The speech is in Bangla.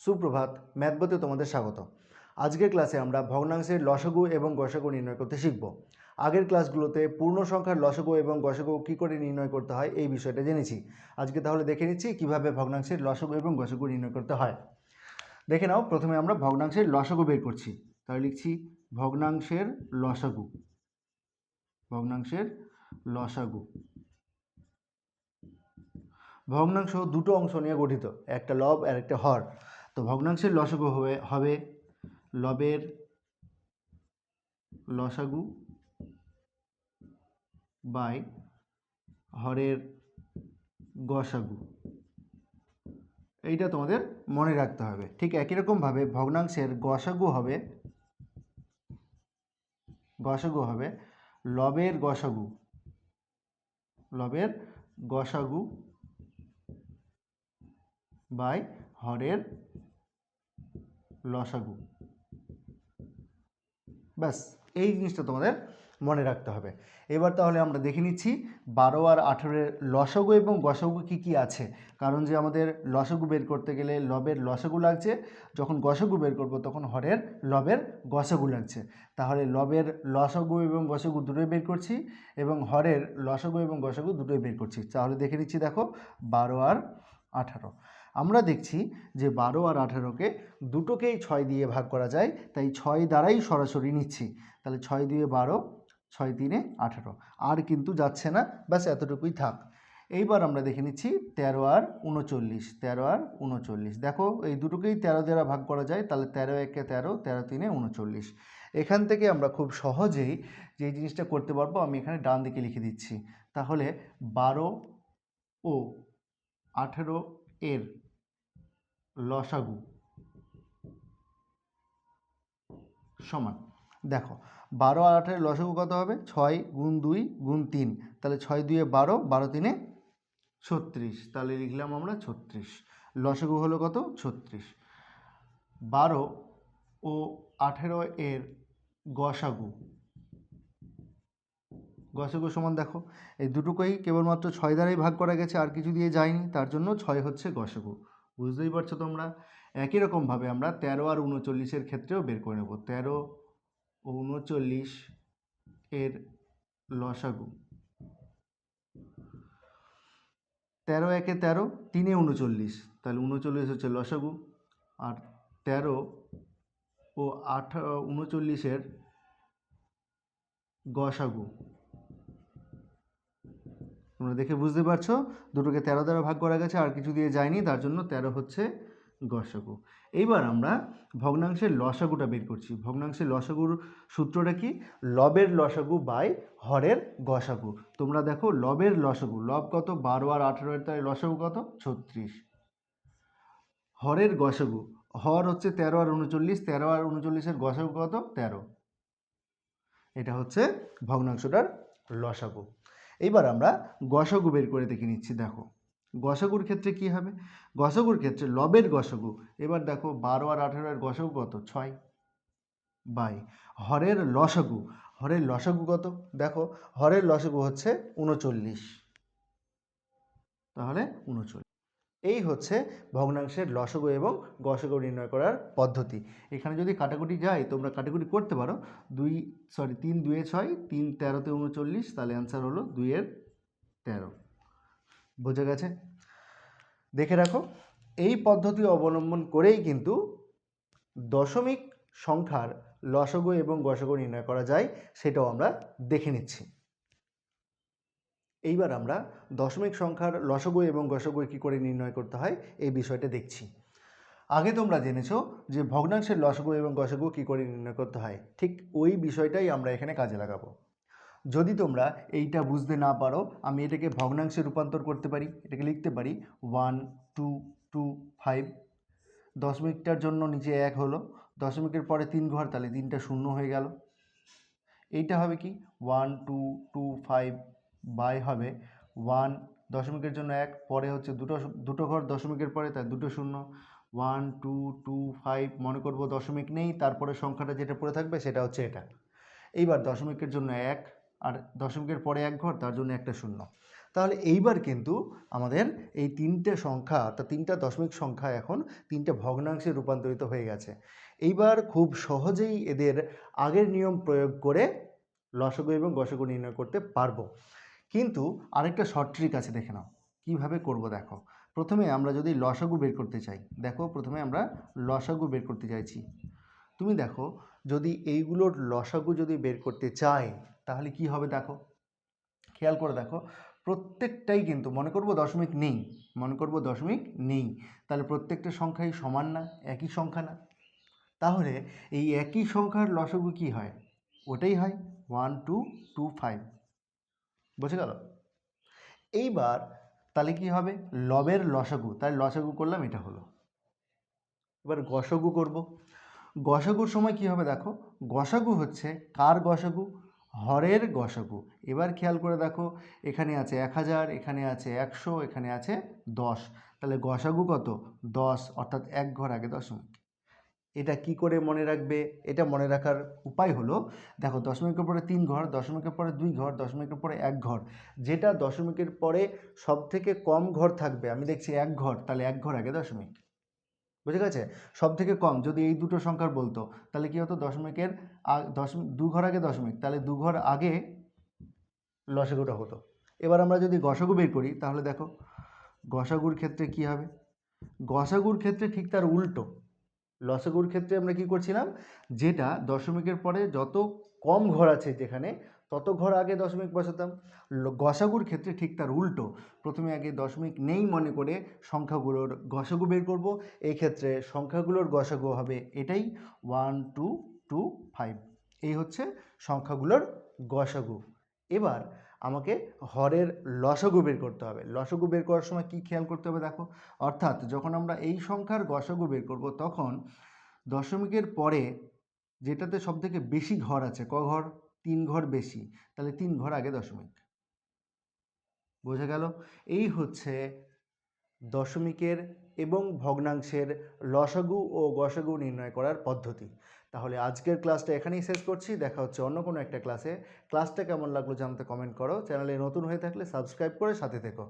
সুপ্রভাত, ম্যাথ বইতে তোমাদের স্বাগত। আজকের ক্লাসে আমরা ভগ্নাংশের লসাগু এবং গসাগু নির্ণয় করতে শিখব। আগের ক্লাসগুলোতে পূর্ণ সংখ্যার লসাগু এবং গসাগু কী করে নির্ণয় করতে হয় এই বিষয়টা জেনেছি। আজকে তাহলে দেখে নিচ্ছি কীভাবে ভগ্নাংশের লসাগু এবং গসাগু নির্ণয় করতে হয়। দেখে নাও, প্রথমে আমরা ভগ্নাংশের লসাগু বের করছি। তাহলে লিখছি ভগ্নাংশের লসাগু। ভগ্নাংশের লসাগু। ভগ্নাংশ দুটো অংশ নিয়ে গঠিত, একটা লব আর একটা হর। তো ভগ্নাংশের লসাগু হবে লবের লসাগু বাই হরের গসাগু। এইটা তোমাদের মনে রাখতে হবে। ঠিক একই রকমভাবে ভগ্নাংশের গসাগু হবে লবের গসাগু। লবের গসাগু বাই হরের লসাগু। ব্যাস, এই জিনিসটা তোমাদের মনে রাখতে হবে। এবার তাহলে আমরা দেখে নিচ্ছি 12 আর 18-এর লসাগু এবং গসাগু কী কী আছে। কারণ যে আমাদের লসাগু বের করতে গেলে লবের লসাগু লাগছে, যখন গসাগু বের করব তখন হরের লবের গসাগু লাগছে। তাহলে লবের লসাগু এবং গসাগু দুটোই বের করছি এবং হরের লসাগু এবং গসাগু দুটোই বের করছি। তাহলে দেখে নিচ্ছি, দেখো 12 আর 18। আমরা দেখছি যে 12 আর 18কে দুটোকেই 6 দিয়ে ভাগ করা যায়, তাই 6 দ্বারাই সরাসরি নিচ্ছি। তাহলে 6 দিয়ে 12, 6 3 18, আর কিন্তু যাচ্ছে না, ব্যাস এতটুকুই থাক। এইবার আমরা দেখে নিচ্ছি 13 আর 39। 13 আর 39, দেখো এই দুটোকেই 13 দ্বারা ভাগ করা যায়, তাহলে 13 একে 13, 13 3 39। এখান থেকে আমরা খুব সহজেই যে জিনিসটা করতে পারবো, আমি এখানে ডান দিকে লিখে দিচ্ছি। তাহলে 12 ও 18 এর লসাগু সমান, দেখো 12 আর 18-এর লসাগু কত হবে? 6 গুণ 2 গুণ 3, তাহলে 6 2 12, 12 3 36, তাহলে লিখলাম আমরা 36। লসাগু হলো কত? 36। 12 ও 18 এর গসাগু সমান, দেখো এই দুটোকেই কেবলমাত্র 6 দ্বারাই ভাগ করা গেছে, আর কিছু দিয়ে যায়নি, তার জন্য 6 হচ্ছে গসাগু। বুঝতেই পারছো তোমরা। একই রকমভাবে আমরা 13 আর 39-এর ক্ষেত্রেও বের করে নেব। 13 ও 39 এর লসাগু। 13 একে 13, 3 39, তাহলে 39 হচ্ছে লসাগু। আর 13 ও 39-এর গসাগু। তোমরা দেখে বুঝতে পারছো, দুটোকে 13 দ্বারা ভাগ করা গেছে, আর কিছু দিয়ে যায়নি, তার জন্য 13 হচ্ছে গসাগু। এইবার আমরা ভগ্নাংশের লসাগুটা বের করছি। ভগ্নাংশের লসাগুর সূত্রটা কি? লবের লসাগু বাই হরের গসাগু। তোমরা দেখো লবের লসাগু, লব কত? 12 আর 18-এর, তাই লসাগু কত? 36। হরের গসাগু, হর হচ্ছে 13 আর 39, 13 আর 39-এর গসাগু কত? 13। এটা হচ্ছে ভগ্নাংশটার লসাগু। এইবার আমরা গসাগু বের করে দেখে নিচ্ছি। দেখো গসাগুর ক্ষেত্রে কি হবে? গসাগুর ক্ষেত্রে লবের গসাগু, এবার দেখো 12 আর 18-এর গসাগু কত? 6 বাই হরের লসাগু। হরের লসাগু কত? দেখো হরের লসাগু হচ্ছে 39, তাহলে 39। এই হচ্ছে ভগ্নাংশের লসাগু এবং গসাগু নির্ণয় করার পদ্ধতি। এখানে যদি কাটাকুটি যায়, তোমরা কাটাকুটি করতে পারো। 3 2 6, 3 13 39, তাহলে অ্যান্সার হলো 2 এর 13। বোঝা গেছে? দেখে রাখো, এই পদ্ধতি অবলম্বন করেই কিন্তু দশমিক সংখ্যার লসাগু এবং গসাগু নির্ণয় করা যায়, সেটাও আমরা দেখে নিচ্ছি। এইবার আমরা দশমিক সংখ্যার লসাগু এবং গসাগু কী করে নির্ণয় করতে হয় এই বিষয়টা দেখছি। আগে তোমরা জেনেছো যে ভগ্নাংশের লসাগু এবং গসাগু কী করে নির্ণয় করতে হয়, ঠিক ওই বিষয়টাই আমরা এখানে কাজে লাগাবো। যদি তোমরা এইটা বুঝতে না পারো, আমি এটাকে ভগ্নাংশে রূপান্তর করতে পারি। এটাকে লিখতে পারি 1 2 2 5। দশমিকটার জন্য নিচে 1 হলো, দশমিকের পরে 3 ঘর, তাহলে 3টা শূন্য হয়ে গেল। এইটা হবে কি 1 2 2 5 বাই হবে 1, দশমিকের জন্য 1, পরে হচ্ছে দুটো ঘর দশমিকের পরে, তাই দুটো শূন্য। 1 2 2 5, মনে করবো দশমিক নেই, তারপরে সংখ্যাটা যেটা পড়ে থাকবে সেটা হচ্ছে এটা। এইবার দশমিকের জন্য 1, আর দশমিকের পরে 1 ঘর, তার জন্য একটা শূন্য। তাহলে এইবার কিন্তু আমাদের এই তিনটে সংখ্যা অর্থাৎ তিনটা দশমিক সংখ্যা এখন তিনটে ভগ্নাংশে রূপান্তরিত হয়ে গেছে। এইবার খুব সহজেই এদের আগের নিয়ম প্রয়োগ করে লসগু এবং গসগু নির্ণয় করতে পারবো। কিন্তু আরেকটা শর্ট ট্রিক আছে, দেখে নাও কীভাবে করব। দেখো, প্রথমে আমরা যদি লসগু বের করতে চাই, দেখো প্রথমে আমরা লসগু বের করতে চাইছি। তুমি দেখো, যদি এইগুলোর লসগু যদি বের করতে চাই তাহলে কি হবে, দেখো খেয়াল করে দেখো, প্রত্যেকটাই কিন্তু মনে করব দশমিক নেই, মনে করব দশমিক নেই, তাহলে প্রত্যেকটা সংখ্যাই সমান না, একই সংখ্যা না? তাহলে এই একই সংখ্যার লসগু কি হয়? ওটাই হয় 1 2 2 5। বুঝে গেল? এইবার তাহলে কি হবে, লবের লসগু, তাই লসগু করলাম, এটা হলো। এবার গসগু করব। গসগুর সময় কি হবে দেখো, গসগু হচ্ছে কার গসগু? হরের গসগু। এবার খেয়াল করে দেখো, এখানে আছে 1000, এখানে আছে 100, এখানে আছে 10, তাহলে গসগু কত? 10, অর্থাৎ এক ঘর আগে দশমিক। এটা কি করে মনে রাখবে? এটা মনে রাখার উপায় হলো, দেখো দশমিকের পরে 3 ঘর, দশমিকের পরে 2 ঘর, দশমিকের পরে 1 ঘর, যেটা দশমিকের পরে সব থেকে কম ঘর থাকবে, আমি দেখছি 1 ঘর, তাহলে 1 ঘর আগে দশমিক। বুঝে গেছে? সব থেকে কম যদি এই দুটো সংখ্যার বলতো তাহলে কি হতো, দশমিকের দশমিক 2 ঘর আগে দশমিক, তাহলে 2 ঘর আগে লসাগুটা হতো। এবার আমরা যদি গসাগু বের করি তাহলে দেখো গসাগুর ক্ষেত্রে কি হবে, গসাগুর ক্ষেত্রে ঠিক তার উল্টো। লসাগুর ক্ষেত্রে আমরা কি করছিলাম, যেটা দশমিকের পরে যত কম ঘর আছে যেখানে, তত ঘর আগে দশমিক বসাতাম। গসাগুর ক্ষেত্রে ঠিক তার উল্টো, প্রথমে আগে দশমিক নেই মনে করে সংখ্যাগুলোর গসাগু বের করব। এই ক্ষেত্রে সংখ্যাগুলোর গসাগু হবে এটাই 1 2 2 5। এই হচ্ছে সংখ্যাগুলোর গসাগু। এবার আমাকে হরের লসাগু বের করতে হবে। লসাগু বের করার সময় কি খেয়াল করতে হবে দেখো, অর্থাৎ যখন আমরা এই সংখ্যার গসাগু বের করব তখন দশমিকের পরে যেটাতে সবথেকে বেশি ঘর আছে, ক ঘর? 3 ঘর বেশি, তাহলে 3 ঘর আগে দশমিক। বোঝা গেল? এই হচ্ছে দশমিকের এবং ভগ্নাংশের লসাগু ও গসাগু নির্ণয় করার পদ্ধতি। তাহলে আজকের ক্লাসটা এখানেই শেষ করছি, দেখা হচ্ছে অন্য কোনো একটা ক্লাসে। ক্লাসটা কেমন লাগলো জানতে কমেন্ট করো, চ্যানেলে নতুন হয়ে থাকলে সাবস্ক্রাইব করে সাথে থেকো।